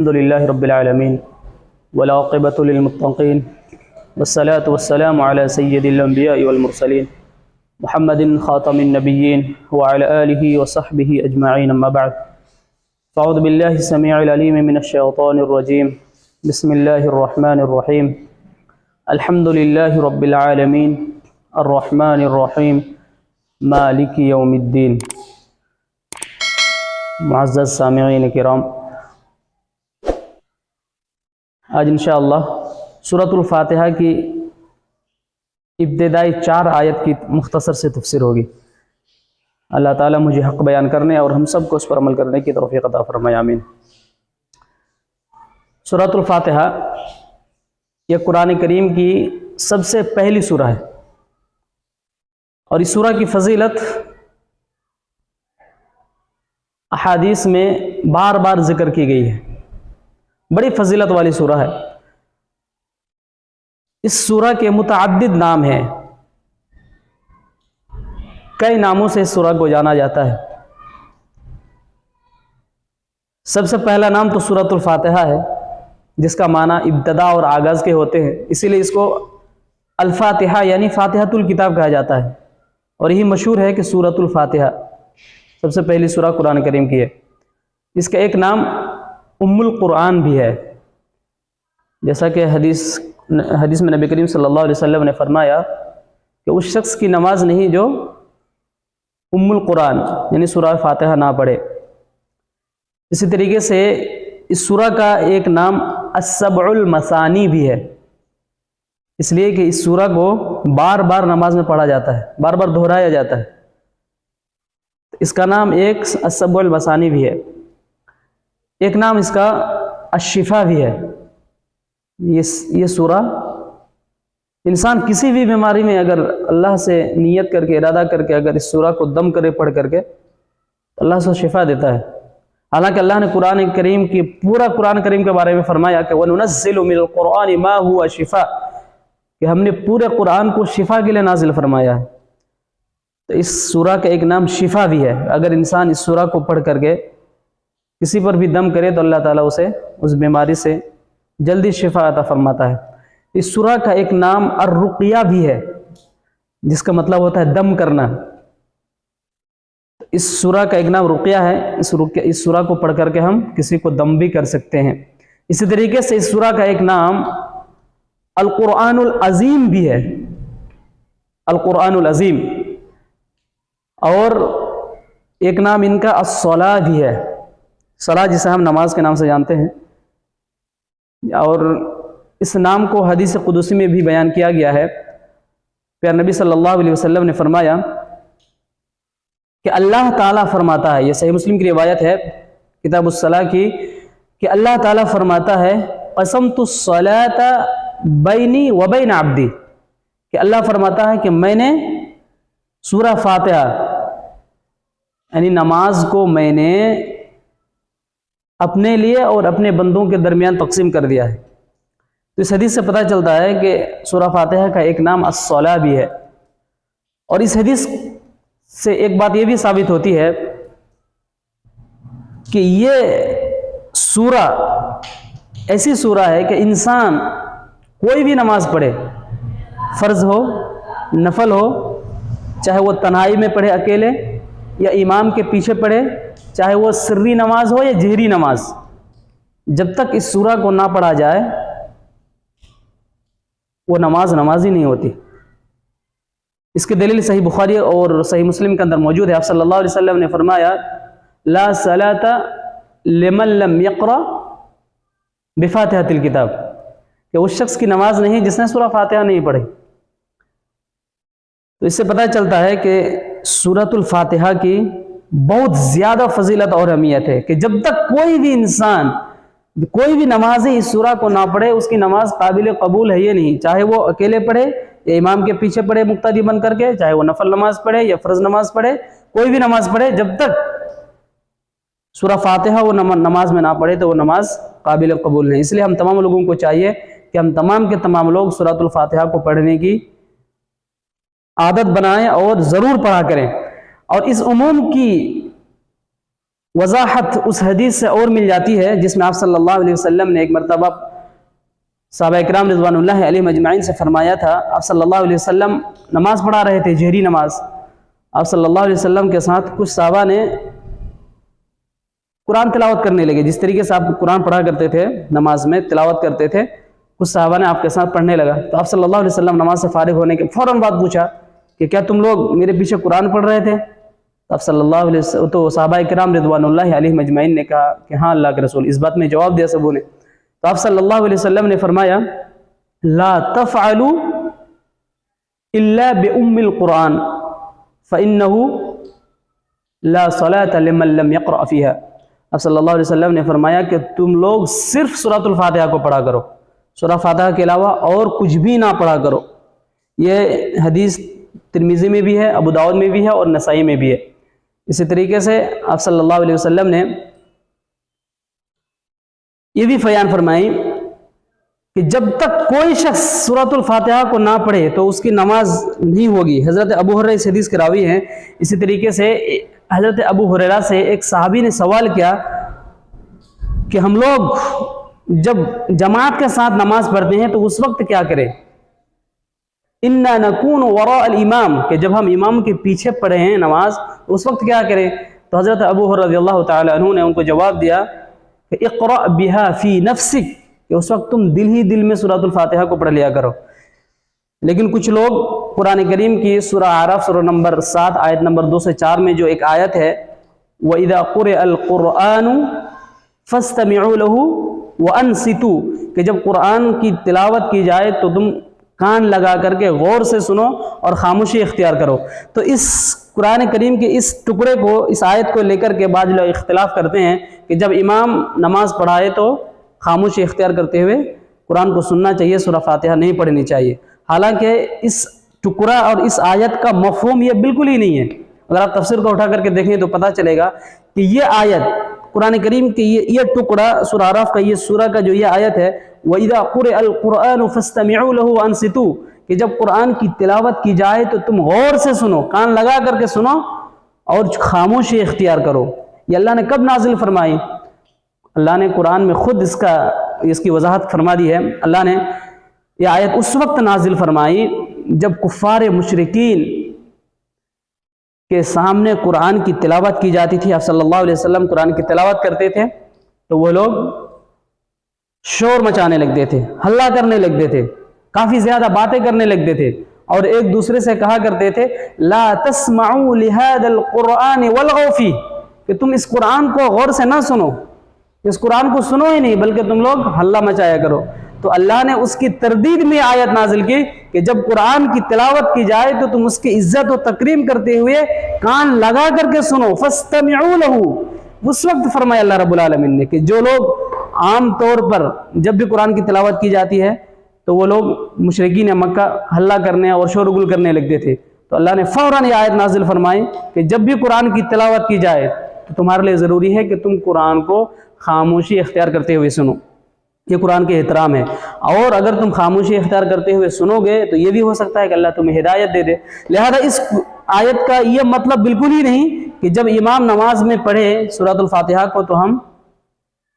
الحمد لله رب العالمين والعاقبة للمتقين والصلاة والسلام على سيد الأنبياء والمرسلين محمد خاتم النبيين وعلى آله وصحبه أجمعين أما بعد فأعوذ بالله السميع العليم من الشيطان الرجيم بسم الله الرحمن الرحيم الحمد لله رب العالمين الرحمن الرحيم مالك يوم الدين. معزز سامعین کرام، آج انشاءاللہ سورۃ الفاتحہ کی ابتدائی 4 آیت کی مختصر سے تفسیر ہوگی. اللہ تعالیٰ مجھے حق بیان کرنے اور ہم سب کو اس پر عمل کرنے کی توفیق عطا فرمائے، آمین. سورۃ الفاتحہ یہ قرآن کریم کی سب سے پہلی سورہ ہے، اور اس سورہ کی فضیلت احادیث میں بار بار ذکر کی گئی ہے. بڑی فضیلت والی سورہ ہے. اس سورہ کے متعدد نام ہیں، کئی ناموں سے اس سورہ کو جانا جاتا ہے. سب سے پہلا نام تو سورۃ الفاتحہ ہے، جس کا معنی ابتدا اور آغاز کے ہوتے ہیں، اسی لیے اس کو الفاتحہ یعنی فاتحۃ الکتاب کہا جاتا ہے. اور یہی مشہور ہے کہ سورۃ الفاتحہ سب سے پہلی سورہ قرآن کریم کی ہے. اس کا ایک نام ام القرآن بھی ہے، جیسا کہ حدیث میں نبی کریم صلی اللہ علیہ وسلم نے فرمایا کہ اس شخص کی نماز نہیں جو ام القرآن یعنی سورہ فاتحہ نہ پڑھے. اسی طریقے سے اس سورہ کا ایک نام السبع المثانی بھی ہے، اس لیے کہ اس سورہ کو بار بار نماز میں پڑھا جاتا ہے، بار بار دہرایا جاتا ہے. اس کا نام ایک السبع المثانی بھی ہے. ایک نام اس کا الشفا بھی ہے. یہ سورہ انسان کسی بھی بیماری میں اگر اللہ سے نیت کر کے ارادہ کر کے اگر اس سورہ کو دم کرے پڑھ کر کے اللہ سے شفا دیتا ہے. حالانکہ اللہ نے قرآن کریم کی پورا قرآن کریم کے بارے میں فرمایا کہ وَنُنَزِّلُ مِنَ الْقُرْآنِ مَا هُوَ شِفَاء، کہ ہم نے پورے قرآن کو شفا کے لیے نازل فرمایا ہے. تو اس سورہ کا ایک نام شفا بھی ہے. اگر انسان اس سورہ کو پڑھ کر کے کسی پر بھی دم کرے تو اللہ تعالیٰ اسے اس بیماری سے جلدی شفا عطا فرماتا ہے. اس سورہ کا ایک نام الرقیہ بھی ہے، جس کا مطلب ہوتا ہے دم کرنا. اس سورہ کا ایک نام رقیہ ہے. اس سورہ کو پڑھ کر کے ہم کسی کو دم بھی کر سکتے ہیں. اسی طریقے سے اس سورہ کا ایک نام القرآن العظیم بھی ہے، القرآن العظیم. اور ایک نام ان کا الصلاۃ بھی ہے، صلاۃ جسے ہم نماز کے نام سے جانتے ہیں. اور اس نام کو حدیث قدسی میں بھی بیان کیا گیا ہے. پیارے نبی صلی اللہ علیہ وسلم نے فرمایا کہ اللہ تعالیٰ فرماتا ہے، یہ صحیح مسلم کی روایت ہے کتاب الصلاۃ کی، کہ اللہ تعالیٰ فرماتا ہے قسمت الصلاۃ بینی و بین عبدی، کہ اللہ فرماتا ہے کہ میں نے سورہ فاتحہ یعنی نماز کو میں نے اپنے لیے اور اپنے بندوں کے درمیان تقسیم کر دیا ہے. تو اس حدیث سے پتہ چلتا ہے کہ سورہ فاتحہ کا ایک نام الصلاۃ بھی ہے. اور اس حدیث سے ایک بات یہ بھی ثابت ہوتی ہے کہ یہ سورہ ایسی سورہ ہے کہ انسان کوئی بھی نماز پڑھے، فرض ہو نفل ہو، چاہے وہ تنہائی میں پڑھے اکیلے یا امام کے پیچھے پڑھے، چاہے وہ سری نماز ہو یا جہری نماز، جب تک اس سورہ کو نہ پڑھا جائے وہ نماز ہی نہیں ہوتی. اس کے دلیل صحیح بخاری اور صحیح مسلم کے اندر موجود ہے. آپ صلی اللہ علیہ وسلم نے فرمایا لا صلاۃ لمن لم یقرأ بفاتحۃ الکتاب، کہ اس شخص کی نماز نہیں جس نے سورہ فاتحہ نہیں پڑھی. تو اس سے پتہ چلتا ہے کہ سورۃ الفاتحہ کی بہت زیادہ فضیلت اور اہمیت ہے، کہ جب تک کوئی بھی انسان کوئی بھی نمازی اس سورہ کو نہ پڑھے اس کی نماز قابل قبول ہے یہ نہیں. چاہے وہ اکیلے پڑھے یا امام کے پیچھے پڑھے مقتدی بن کر کے، چاہے وہ نفل نماز پڑھے یا فرض نماز پڑھے، کوئی بھی نماز پڑھے، جب تک سورہ فاتحہ وہ نماز میں نہ پڑھے تو وہ نماز قابل قبول نہیں. اس لیے ہم تمام لوگوں کو چاہیے کہ ہم تمام کے تمام لوگ سورۃ الفاتحہ کو پڑھنے کی عادت بنائیں اور ضرور پڑھا کریں. اور اس عموم کی وضاحت اس حدیث سے اور مل جاتی ہے جس میں آپ صلی اللہ علیہ وسلم نے ایک مرتبہ صحابہ اکرام رضوان اللہ علیہم اجمعین سے فرمایا تھا. آپ صلی اللہ علیہ وسلم نماز پڑھا رہے تھے، جہری نماز. آپ صلی اللہ علیہ وسلم کے ساتھ کچھ صحابہ نے قرآن تلاوت کرنے لگے. جس طریقے سے آپ قرآن پڑھا کرتے تھے، نماز میں تلاوت کرتے تھے، کچھ صحابہ نے آپ کے ساتھ پڑھنے لگا. تو آپ صلی اللہ علیہ وسلم نماز سے فارغ ہونے کے فوراً بات پوچھا کہ کیا تم لوگ میرے پیچھے قرآن پڑھ رہے تھے؟ تو آپ صلی اللہ علیہ وسلم تو صحابہ کرام رضوان اللہ علیہم اجمعین نے کہا کہ ہاں اللہ کے رسول. اس بات میں جواب دیا سبوں نے. تو آپ صلی اللہ علیہ وسلم نے فرمایا لا تفعلوا الا بأم القرآن فإنه لا صلاة لمن لم يقرأ فيها. اب صلی اللہ علیہ وسلم نے فرمایا کہ تم لوگ صرف سورۃ الفاتحہ کو پڑھا کرو، سورہ فاتحہ کے علاوہ اور کچھ بھی نہ پڑھا کرو. یہ حدیث ترمذی میں بھی ہے، ابو داؤد میں بھی ہے اور نسائی میں بھی ہے. اسی طریقے سے آپ صلی اللہ علیہ وسلم نے یہ بھی بیان فرمائی کہ جب تک کوئی شخص سورۃ الفاتحہ کو نہ پڑھے تو اس کی نماز نہیں ہوگی. حضرت ابو ہریرہ اس حدیث کے راوی ہیں. اسی طریقے سے حضرت ابو ہریرہ سے ایک صحابی نے سوال کیا کہ ہم لوگ جب جماعت کے ساتھ نماز پڑھتے ہیں تو اس وقت کیا کریں؟ انا نکون وراء الامام، کہ جب ہم امام کے پیچھے پڑھے ہیں نماز تو اس وقت کیا کریں؟ تو حضرت ابو ہریرہ رضی اللہ تعالی عنہ نے ان کو جواب دیا کہ اقرأ بها فی نفسک، کہ اس وقت تم دل ہی دل میں سورۃ الفاتحہ کو پڑھ لیا کرو. لیکن کچھ لوگ قرآن کریم کی سورہ اعراف سورہ نمبر 7 آیت نمبر 2 سے 4 میں جو ایک آیت ہے وَإِذَا قُرِئَ الْقُرْآنُ فَاسْتَمِعُوا لَهُ وَأَنْصِتُوا، کہ جب قرآن کی تلاوت کی جائے تو تم کان لگا کر کے غور سے سنو اور خاموشی اختیار کرو. تو اس قرآن کریم کے اس ٹکڑے کو، اس آیت کو لے کر کے بعض لوگ اختلاف کرتے ہیں کہ جب امام نماز پڑھائے تو خاموشی اختیار کرتے ہوئے قرآن کو سننا چاہیے، سورہ فاتحہ نہیں پڑھنی چاہیے. حالانکہ اس ٹکڑا اور اس آیت کا مفہوم یہ بالکل ہی نہیں ہے. اگر آپ تفسیر کو اٹھا کر کے دیکھیں تو پتہ چلے گا کہ یہ آیت قرآن کریم کی یہ ٹکڑا سورہ اعراف کا، یہ سورہ کا جو یہ آیت ہے وَإِذَا قُرِئَ الْقُرْآنُ فَاسْتَمِعُوا لَهُ وَأَنصِتُوا، کہ جب قرآن کی تلاوت کی جائے تو تم غور سے سنو، کان لگا کر کے سنو اور خاموشی اختیار کرو. یہ اللہ نے کب نازل فرمائی؟ اللہ نے قرآن میں خود اس کی وضاحت فرما دی ہے. اللہ نے یہ آیت اس وقت نازل فرمائی جب کفار مشرکین کے سامنے قرآن کی تلاوت کی جاتی تھی. آپ صلی اللہ علیہ وسلم قرآن کی تلاوت کرتے تھے تو وہ لوگ شور مچانے لگتے تھے، ہلہ کرنے لگتے تھے، کافی زیادہ باتیں کرنے لگتے تھے اور ایک دوسرے سے کہا کرتے تھے لا تسمعوا لهذا القرآن والغوا فيه، کہ تم اس قرآن کو غور سے نہ سنو، اس قرآن کو سنو ہی نہیں بلکہ تم لوگ ہلہ مچایا کرو. تو اللہ نے اس کی تردید میں آیت نازل کی کہ جب قرآن کی تلاوت کی جائے تو تم اس کی عزت و تکریم کرتے ہوئے کان لگا کر کے سنو. فاستمعوا له، اس وقت فرمایا اللہ رب العالمین نے کہ جو لوگ عام طور پر جب بھی قرآن کی تلاوت کی جاتی ہے تو وہ لوگ مشرکین مکہ ہلہ کرنے اور شور غل کرنے لگتے تھے، تو اللہ نے فوراً یہ آیت نازل فرمائی کہ جب بھی قرآن کی تلاوت کی جائے تو تمہارے لیے ضروری ہے کہ تم قرآن کو خاموشی اختیار کرتے ہوئے سنو. یہ قرآن کے احترام ہے. اور اگر تم خاموشی اختیار کرتے ہوئے سنو گے تو یہ بھی ہو سکتا ہے کہ اللہ تمہیں ہدایت دے دے. لہذا اس آیت کا یہ مطلب بالکل ہی نہیں کہ جب امام نماز میں پڑھے سورۃ الفاتحہ کو تو ہم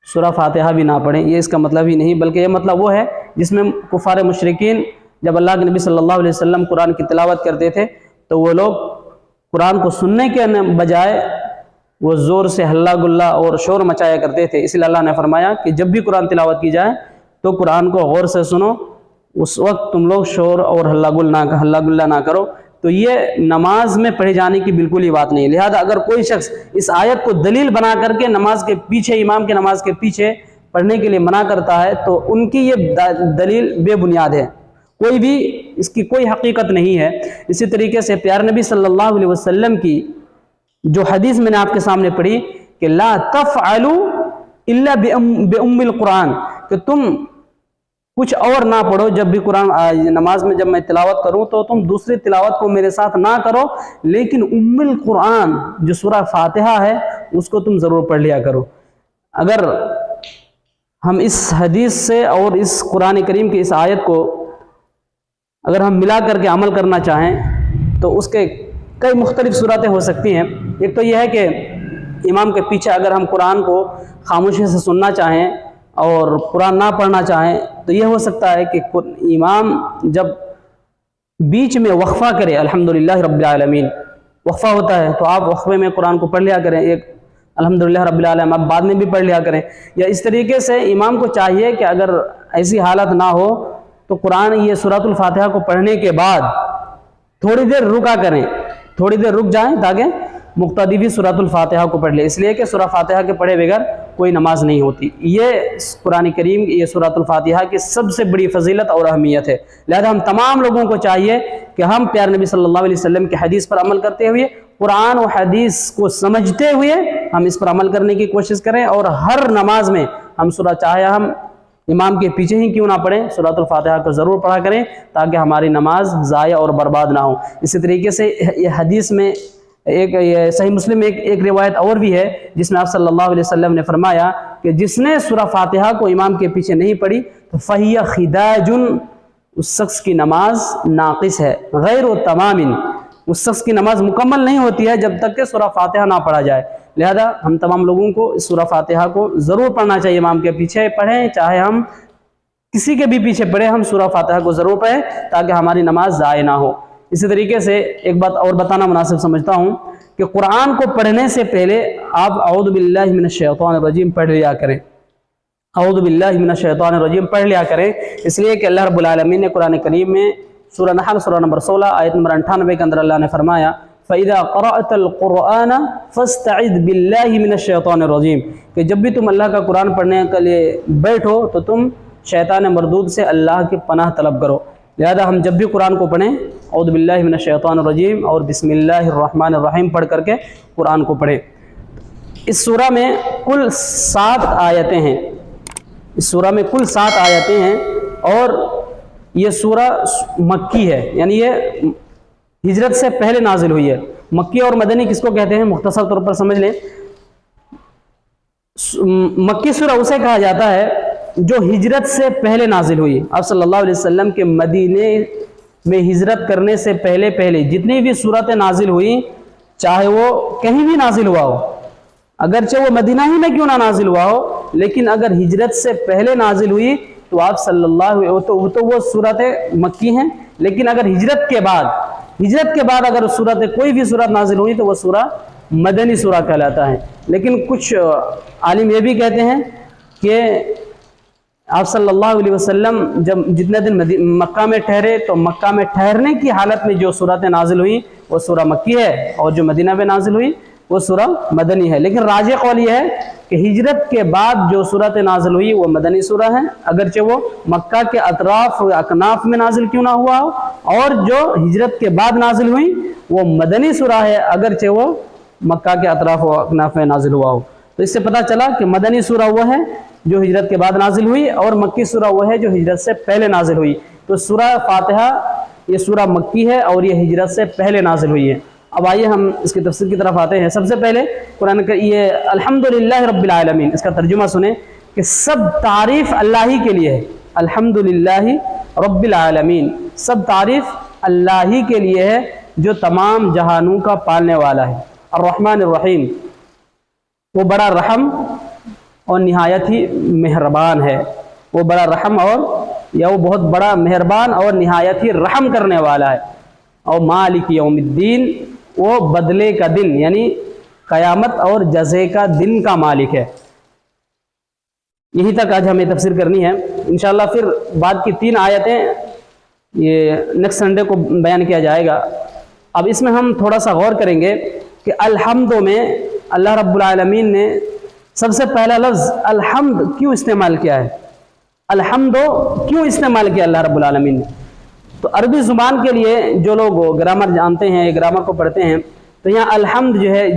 سورہ فاتحہ بھی نہ پڑھیں. یہ اس کا مطلب ہی نہیں، بلکہ یہ مطلب وہ ہے جس میں کفار مشرکین جب اللہ کے نبی صلی اللہ علیہ وسلم قرآن کی تلاوت کرتے تھے تو وہ لوگ قرآن کو سننے کے بجائے وہ زور سے ہلہ گلہ اور شور مچایا کرتے تھے. اس لیے اللہ نے فرمایا کہ جب بھی قرآن تلاوت کی جائے تو قرآن کو غور سے سنو، اس وقت تم لوگ شور اور ہلہ گلہ نہ کرو. تو یہ نماز میں پڑھے جانے کی بالکل ہی بات نہیں. لہذا اگر کوئی شخص اس آیت کو دلیل بنا کر کے نماز کے پیچھے، امام کے نماز کے پیچھے پڑھنے کے لیے منع کرتا ہے تو ان کی یہ دلیل بے بنیاد ہے، کوئی بھی اس کی کوئی حقیقت نہیں ہے. اسی طریقے سے پیارے نبی صلی اللہ علیہ وسلم کی جو حدیث میں نے آپ کے سامنے پڑھی کہ لا تفعلوا الا بأم القرآن، کہ تم کچھ اور نہ پڑھو جب بھی قرآن نماز میں جب میں تلاوت کروں تو تم دوسری تلاوت کو میرے ساتھ نہ کرو، لیکن ام القرآن جو سورہ فاتحہ ہے اس کو تم ضرور پڑھ لیا کرو. اگر ہم اس حدیث سے اور اس قرآن کریم کی اس آیت کو اگر ہم ملا کر کے عمل کرنا چاہیں تو اس کے کئی مختلف صورتیں ہو سکتی ہیں. ایک تو یہ ہے کہ امام کے پیچھے اگر ہم قرآن کو خاموشی سے سننا چاہیں اور قرآن نہ پڑھنا چاہیں تو یہ ہو سکتا ہے کہ امام جب بیچ میں وقفہ کرے، الحمدللہ رب العالمین وقفہ ہوتا ہے، تو آپ وقفے میں قرآن کو پڑھ لیا کریں، ایک الحمدللہ رب العالمین آپ بعد میں بھی پڑھ لیا کریں، یا اس طریقے سے امام کو چاہیے کہ اگر ایسی حالت نہ ہو تو قرآن یہ سورۃ الفاتحہ کو پڑھنے کے بعد تھوڑی دیر رکا کریں، تھوڑی دیر رک جائیں تاکہ مقتدی بھی سورۃ الفاتحہ کو پڑھ لے، اس لیے کہ سورہ فاتحہ کے پڑھے بغیر کوئی نماز نہیں ہوتی۔ یہ قرآن کریم یہ سورۃ الفاتحہ کی سب سے بڑی فضیلت اور اہمیت ہے، لہذا ہم تمام لوگوں کو چاہیے کہ ہم پیارے نبی صلی اللہ علیہ وسلم کی حدیث پر عمل کرتے ہوئے، قرآن و حدیث کو سمجھتے ہوئے ہم اس پر عمل کرنے کی کوشش کریں، اور ہر نماز میں ہم سورہ، چاہے ہم امام کے پیچھے ہی کیوں نہ پڑھیں، سورۃ الفاتحہ کو ضرور پڑھا کریں تاکہ ہماری نماز ضائع اور برباد نہ ہو۔ اسی طریقے سے یہ حدیث میں یہ صحیح مسلم میں ایک روایت اور بھی ہے جس میں آپ صلی اللہ علیہ وسلم نے فرمایا کہ جس نے سورہ فاتحہ کو امام کے پیچھے نہیں پڑھی تو فَهِيَ خِدَاجٌ، اس شخص کی نماز ناقص ہے، غیر تمام، اس شخص کی نماز مکمل نہیں ہوتی ہے جب تک کہ سورہ فاتحہ نہ پڑھا جائے۔ لہذا ہم تمام لوگوں کو اس سورہ فاتحہ کو ضرور پڑھنا چاہیے، امام کے پیچھے پڑھیں چاہے ہم کسی کے بھی پیچھے پڑھیں، ہم سورہ فاتحہ کو ضرور پڑھیں تاکہ ہماری نماز ضائع نہ ہو۔ اسی طریقے سے ایک بات اور بتانا مناسب سمجھتا ہوں کہ قرآن کو پڑھنے سے پہلے آپ اعوذ باللہ من الشیطان الرجیم پڑھ لیا کریں، اعوذ باللہ من الشیطان الرجیم پڑھ لیا کریں، اس لیے کہ اللہ رب العالمین نے قرآن کریم میں سورہ نحل سورہ نمبر 16 آیت نمبر 98 کے اندر اللہ نے فرمایا فَإِذَا قَرَأْتَ الْقُرْآنَ فَاسْتَعِذْ بِاللَّهِ مِنَ الشَّيْطَانِ الرَّجِيمِ، کہ جب بھی تم اللہ کا قرآن پڑھنے کے لیے بیٹھو تو تم شیطان مردود سے اللہ کی پناہ طلب کرو۔ لہذا ہم جب بھی قرآن کو پڑھیں اعوذ باللہ من الشیطان الرجیم اور بسم اللہ الرحمن الرحیم پڑھ کر کے قرآن کو پڑھیں۔ اس سورہ میں کل 7 آیتیں ہیں، اس سورہ میں کل 7 آیتیں ہیں، اور یہ سورہ مکی ہے، یعنی یہ ہجرت سے پہلے نازل ہوئی ہے۔ مکی اور مدنی کس کو کہتے ہیں مختصر طور پر سمجھ لیں۔ مکی سورہ اسے کہا جاتا ہے جو ہجرت سے پہلے نازل ہوئی، آپ صلی اللہ علیہ وسلم کے مدینے میں ہجرت کرنے سے پہلے جتنی بھی سورتیں نازل ہوئی، چاہے وہ کہیں بھی نازل ہوا ہو، اگرچہ وہ مدینہ ہی میں کیوں نہ نازل ہوا ہو، لیکن اگر ہجرت سے پہلے نازل ہوئی تو آپ صلی اللہ علیہ تو وہ سورتیں مکی ہیں، لیکن اگر ہجرت کے بعد اگر سورتیں کوئی بھی سورت نازل ہوئی تو وہ سورہ مدنی سورہ کہلاتا ہے۔ لیکن کچھ عالم یہ بھی کہتے ہیں کہ آپ صلی اللہ علیہ وسلم جب جتنے دن مکہ میں ٹھہرے تو مکہ میں ٹھہرنے کی حالت میں جو سورتیں نازل ہوئی وہ سورہ مکی ہے، اور جو مدینہ میں نازل ہوئی وہ سورہ مدنی ہے۔ لیکن راجح قول یہ ہے کہ ہجرت کے بعد جو سورتیں نازل ہوئی وہ مدنی سورہ ہیں، اگرچہ وہ مکہ کے اطراف و اکناف میں نازل کیوں نہ ہوا ہو، اور جو ہجرت کے بعد نازل ہوئی وہ مدنی سورہ ہے، اگرچہ وہ مکہ کے اطراف و اکناف میں نازل ہوا ہو۔ تو اس سے پتہ چلا کہ مدنی سورہ وہ ہے جو ہجرت کے بعد نازل ہوئی، اور مکی سورہ وہ ہے جو ہجرت سے پہلے نازل ہوئی۔ تو سورہ فاتحہ یہ سورہ مکی ہے اور یہ ہجرت سے پہلے نازل ہوئی ہے۔ اب آئیے ہم اس کی تفسیر کی طرف آتے ہیں۔ سب سے پہلے قرآن کا یہ الحمدللہ رب العالمین، اس کا ترجمہ سنیں کہ سب تعریف اللہ ہی کے لیے ہے۔ الحمدللہ رب العالمین، سب تعریف اللہ ہی کے لیے ہے جو تمام جہانوں کا پالنے والا ہے۔ الرحمن الرحیم، وہ بڑا رحم اور نہایت ہی مہربان ہے، وہ بڑا رحم اور یا وہ بہت بڑا مہربان اور نہایت ہی رحم کرنے والا ہے۔ اور مالک یوم الدین، وہ بدلے کا دن یعنی قیامت اور جزے کا دن کا مالک ہے۔ یہی تک آج ہمیں تفسیر کرنی ہے، انشاءاللہ پھر بعد کی 3 آیتیں یہ نیکسٹ سنڈے کو بیان کیا جائے گا۔ اب اس میں ہم تھوڑا سا غور کریں گے کہ الحمد میں اللہ رب العالمین نے سب سے پہلا لفظ الحمد کیوں استعمال کیا ہے، الحمد کیوں استعمال کیا اللہ رب العالمین نے۔ تو عربی زبان کے لیے جو لوگ گرامر جانتے ہیں، گرامر کو پڑھتے ہیں، تو یہاں الحمد جو ہے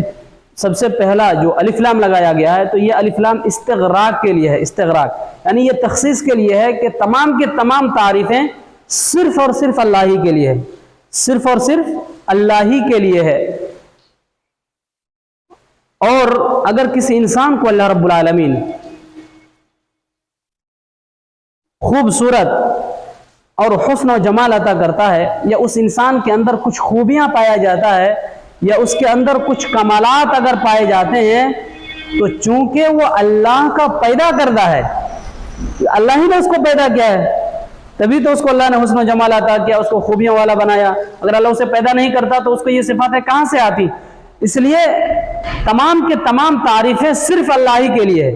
سب سے پہلا جو الف لام لگایا گیا ہے تو یہ الف لام استغراق کے لیے ہے، استغراق یعنی یہ تخصیص کے لیے ہے کہ تمام کے تمام تعریفیں صرف اور صرف اللہ ہی کے لیے ہے، صرف اور صرف اللہ ہی کے لیے ہے۔ اور اگر کسی انسان کو اللہ رب العالمین خوبصورت اور حسن و جمال عطا کرتا ہے، یا اس انسان کے اندر کچھ خوبیاں پایا جاتا ہے یا اس کے اندر کچھ کمالات اگر پائے جاتے ہیں تو چونکہ وہ اللہ کا پیدا کردہ ہے، اللہ ہی نے اس کو پیدا کیا ہے، تبھی تو اس کو اللہ نے حسن و جمال عطا کیا، اس کو خوبیوں والا بنایا۔ اگر اللہ اسے پیدا نہیں کرتا تو اس کو یہ صفاتیں کہاں سے آتی؟ اس لیے تمام کے تمام تعریفیں صرف اللہ ہی کے لیے ہے۔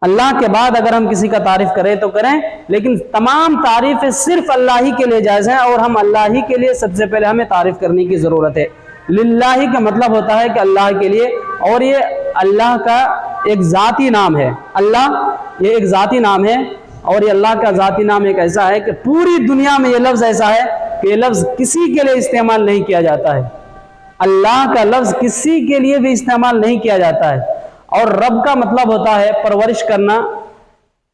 اللہ کے بعد اگر ہم کسی کا تعریف کریں تو کریں، لیکن تمام تعریفیں صرف اللہ ہی کے لیے جائز ہیں، اور ہم اللہ ہی کے لیے سب سے پہلے ہمیں تعریف کرنے کی ضرورت ہے۔ للہ کا مطلب ہوتا ہے کہ اللہ کے لیے، اور یہ اللہ کا ایک ذاتی نام ہے۔ اللہ یہ ایک ذاتی نام ہے، اور یہ اللہ کا ذاتی نام ایک ایسا ہے کہ پوری دنیا میں یہ لفظ ایسا ہے کہ یہ لفظ کسی کے لیے استعمال نہیں کیا جاتا ہے۔ اللہ کا لفظ کسی کے لیے بھی استعمال نہیں کیا جاتا ہے۔ اور رب کا مطلب ہوتا ہے پرورش کرنا،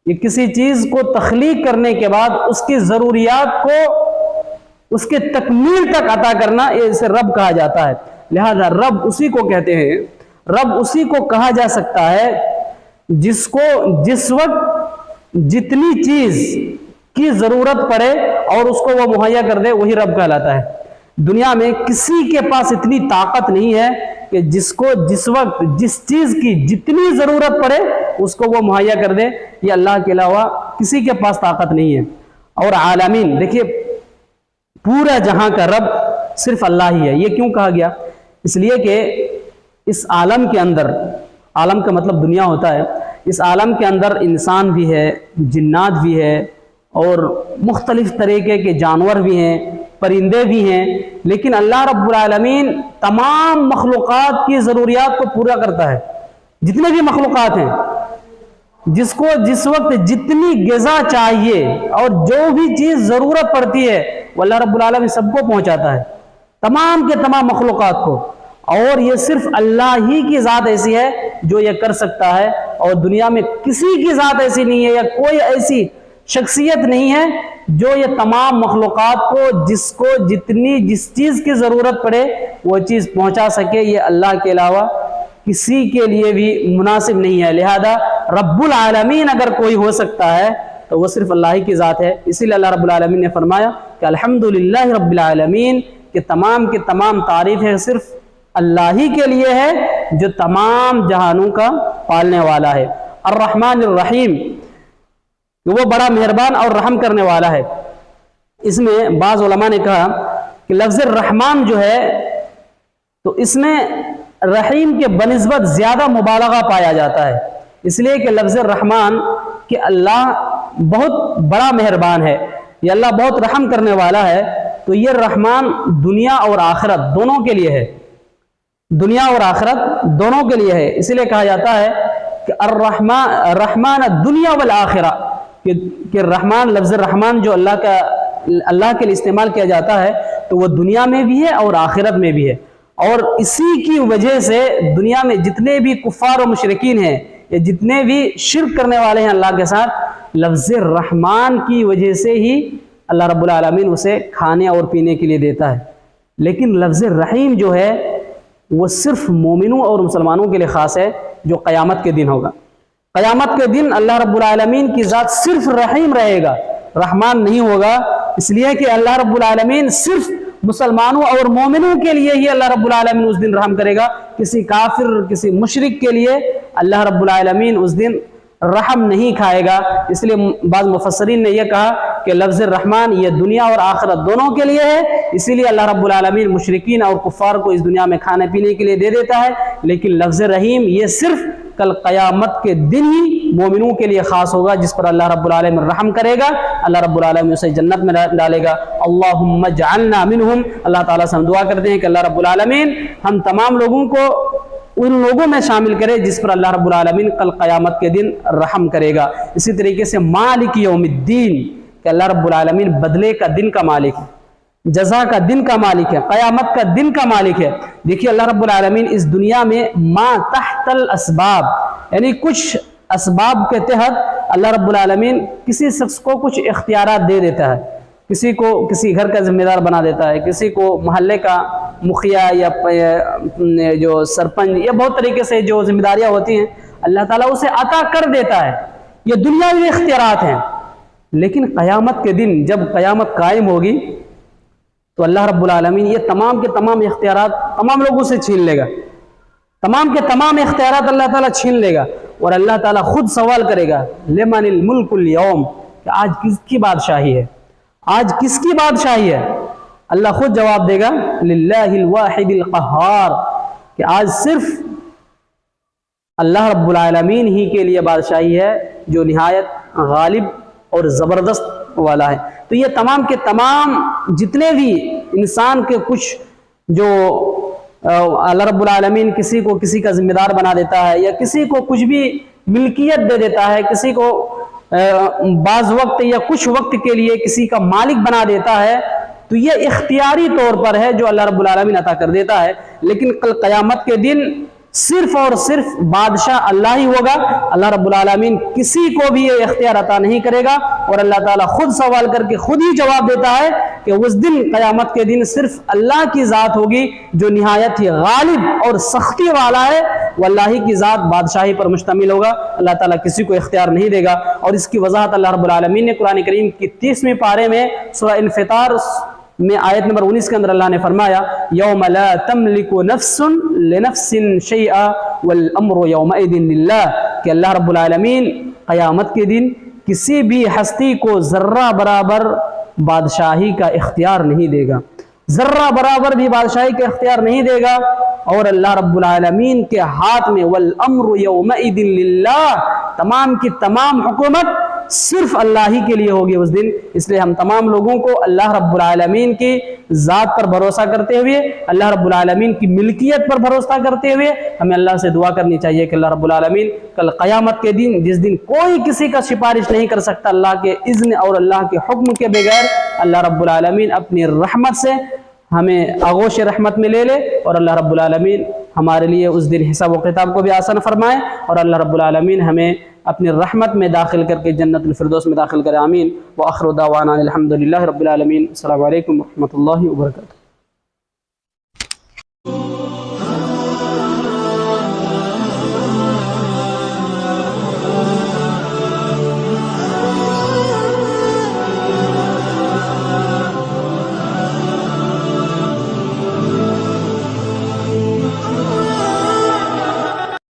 یہ کسی چیز کو تخلیق کرنے کے بعد اس کی ضروریات کو اس کے تکمیل تک عطا کرنا، یہ اسے رب کہا جاتا ہے۔ لہذا رب اسی کو کہتے ہیں، رب اسی کو کہا جا سکتا ہے جس کو جس وقت جتنی چیز کی ضرورت پڑے اور اس کو وہ مہیا کر دے، وہی رب کہلاتا ہے۔ دنیا میں کسی کے پاس اتنی طاقت نہیں ہے کہ جس کو جس وقت جس چیز کی جتنی ضرورت پڑے اس کو وہ مہیا کر دے، یہ اللہ کے علاوہ کسی کے پاس طاقت نہیں ہے۔ اور عالمین، دیکھیے پورا جہاں کا رب صرف اللہ ہی ہے۔ یہ کیوں کہا گیا؟ اس لیے کہ اس عالم کے اندر، عالم کا مطلب دنیا ہوتا ہے، اس عالم کے اندر انسان بھی ہے، جنات بھی ہے، اور مختلف طریقے کے جانور بھی ہیں، پرندے بھی ہیں، لیکن اللہ رب العالمین تمام مخلوقات کی ضروریات کو پورا کرتا ہے۔ جتنے بھی مخلوقات ہیں، جس کو جس وقت جتنی غذا چاہیے اور جو بھی چیز ضرورت پڑتی ہے وہ اللہ رب العالمین سب کو پہنچاتا ہے، تمام کے تمام مخلوقات کو۔ اور یہ صرف اللہ ہی کی ذات ایسی ہے جو یہ کر سکتا ہے، اور دنیا میں کسی کی ذات ایسی نہیں ہے، یا کوئی ایسی شخصیت نہیں ہے جو یہ تمام مخلوقات کو جس چیز کی ضرورت پڑے وہ چیز پہنچا سکے۔ یہ اللہ کے علاوہ کسی کے لیے بھی مناسب نہیں ہے۔ لہذا رب العالمین اگر کوئی ہو سکتا ہے تو وہ صرف اللہ ہی کی ذات ہے۔ اسی لیے اللہ رب العالمین نے فرمایا کہ الحمدللہ رب العالمین، کہ تمام کے تمام تعریفیں صرف اللہ ہی کے لیے ہے جو تمام جہانوں کا پالنے والا ہے۔ الرحمن الرحیم، کہ وہ بڑا مہربان اور رحم کرنے والا ہے۔ اس میں بعض علماء نے کہا کہ لفظ الرحمن جو ہے تو اس میں رحیم کے بنسبت زیادہ مبالغہ پایا جاتا ہے، اس لیے کہ لفظ الرحمن کہ اللہ بہت بڑا مہربان ہے، یہ اللہ بہت رحم کرنے والا ہے، تو یہ رحمان دنیا اور آخرت دونوں کے لیے ہے، دنیا اور آخرت دونوں کے لیے ہے۔ اسی لیے کہا جاتا ہے کہ الرحمن الدنیا والآخرہ، کہ رحمان، لفظ رحمان جو اللہ کے لیے استعمال کیا جاتا ہے تو وہ دنیا میں بھی ہے اور آخرت میں بھی ہے۔ اور اسی کی وجہ سے دنیا میں جتنے بھی کفار و مشرکین ہیں، یا جتنے بھی شرک کرنے والے ہیں اللہ کے ساتھ، لفظ رحمان کی وجہ سے ہی اللہ رب العالمین اسے کھانے اور پینے کے لیے دیتا ہے۔ لیکن لفظ رحیم جو ہے وہ صرف مومنوں اور مسلمانوں کے لیے خاص ہے، جو قیامت کے دن ہوگا۔ قیامت کے دن اللہ رب العالمین کی ذات صرف رحیم رہے گا، رحمان نہیں ہوگا، اس لیے کہ اللہ رب العالمین صرف مسلمانوں اور مومنوں کے لیے ہی اللہ رب العالمین اس دن رحم کرے گا۔ کسی کافر، کسی مشرک کے لیے اللہ رب العالمین اس دن رحم نہیں کھائے گا۔ اس لیے بعض مفسرین نے یہ کہا کہ لفظ الرحمن یہ دنیا اور آخرت دونوں کے لیے ہے، اسی لیے اللہ رب العالمین مشرکین اور کفار کو اس دنیا میں کھانے پینے کے لیے دے دیتا ہے، لیکن لفظ رحیم یہ صرف کل قیامت کے دن ہی مومنوں کے لیے خاص ہوگا، جس پر اللہ رب العالمین رحم کرے گا، اللہ رب العالمین اسے جنت میں ڈالے گا۔ اللہم اجعلنا منہم، اللہ تعالیٰ سے ہم دعا کرتے ہیں کہ اللہ رب العالمین ہم تمام لوگوں کو ان لوگوں میں شامل کرے جس پر اللہ رب العالمین کل قیامت کے دن رحم کرے گا۔ اسی طریقے سے مالک یوم الدین، کہ اللہ رب العالمین بدلے کا دن کا مالک ہے، جزا کا دن کا مالک ہے، قیامت کا دن کا مالک ہے۔ دیکھیے اللہ رب العالمین اس دنیا میں ما تحت الاسباب، یعنی کچھ اسباب کے تحت اللہ رب العالمین کسی شخص کو کچھ اختیارات دے دیتا ہے، کسی کو کسی گھر کا ذمہ دار بنا دیتا ہے، کسی کو محلے کا مخیا یا جو سرپنچ، یا بہت طریقے سے جو ذمہ داریاں ہوتی ہیں اللہ تعالیٰ اسے عطا کر دیتا ہے، یہ دنیاوی اختیارات ہیں۔ لیکن قیامت کے دن جب قیامت قائم ہوگی تو اللہ رب العالمین یہ تمام کے تمام اختیارات تمام لوگوں سے چھین لے گا، تمام کے تمام اختیارات اللہ تعالیٰ چھین لے گا، اور اللہ تعالیٰ خود سوال کرے گا لمن الملک اليوم، کہ آج کس کی بادشاہی ہے، آج کس کی بادشاہی ہے؟ اللہ خود جواب دے گا للہ الواحد القہار، کہ آج صرف اللہ رب العالمین ہی کے لیے بادشاہی ہے جو نہایت غالب اور زبردست والا ہے۔ تو یہ تمام کے تمام جتنے بھی انسان کے کچھ جو اللہ رب العالمین کسی کو کسی کا ذمہ دار بنا دیتا ہے، یا کسی کو کچھ بھی ملکیت دے دیتا ہے، کسی کو بعض وقت یا کچھ وقت کے لیے کسی کا مالک بنا دیتا ہے، تو یہ اختیاری طور پر ہے جو اللہ رب العالمین عطا کر دیتا ہے۔ لیکن کل قیامت کے دن صرف اور صرف بادشاہ اللہ ہی ہوگا، اللہ رب العالمین کسی کو بھی یہ اختیار عطا نہیں کرے گا، اور اللہ تعالیٰ خود سوال کر کے خود ہی جواب دیتا ہے کہ اس دن قیامت کے دن صرف اللہ کی ذات ہوگی جو نہایت ہی غالب اور سختی والا ہے، وہ اللہ ہی کی ذات بادشاہی پر مشتمل ہوگا، اللہ تعالیٰ کسی کو اختیار نہیں دے گا۔ اور اس کی وضاحت اللہ رب العالمین نے قرآن کریم کی 30ویں پارے میں سورہ انفطار میں آیت نمبر 19 کے اندر اللہ نے فرمایا یوم لا تملک نفس لنفس شیئا والامر یومئذ للہ، کہ اللہ رب العالمین قیامت کے دن کسی بھی ہستی کو ذرہ برابر بادشاہی کا اختیار نہیں دے گا، ذرہ برابر بھی بادشاہی کا اختیار نہیں دے گا، اور اللہ رب العالمین کے ہاتھ میں والامر یومئذ للہ، تمام کی تمام حکومت صرف اللہ ہی کے لیے ہوگی اس دن۔ اس لیے ہم تمام لوگوں کو اللہ رب العالمین کی ذات پر بھروسہ کرتے ہوئے، اللہ رب العالمین کی ملکیت پر بھروسہ کرتے ہوئے ہمیں اللہ سے دعا کرنی چاہیے کہ اللہ رب العالمین کل قیامت کے دن، جس دن کوئی کسی کا سفارش نہیں کر سکتا اللہ کے اذن اور اللہ کے حکم کے بغیر، اللہ رب العالمین اپنی رحمت سے ہمیں آغوش رحمت میں لے لے، اور اللہ رب العالمین ہمارے لیے اس دن حساب و کتاب کو بھی آسان فرمائے، اور اللہ رب العالمین ہمیں اپنی رحمت میں داخل کر کے جنت الفردوس میں داخل کرے، آمین۔ وآخر دعوانا الحمدللہ رب العالمین۔ السلام علیکم ورحمۃ اللہ وبرکاتہ۔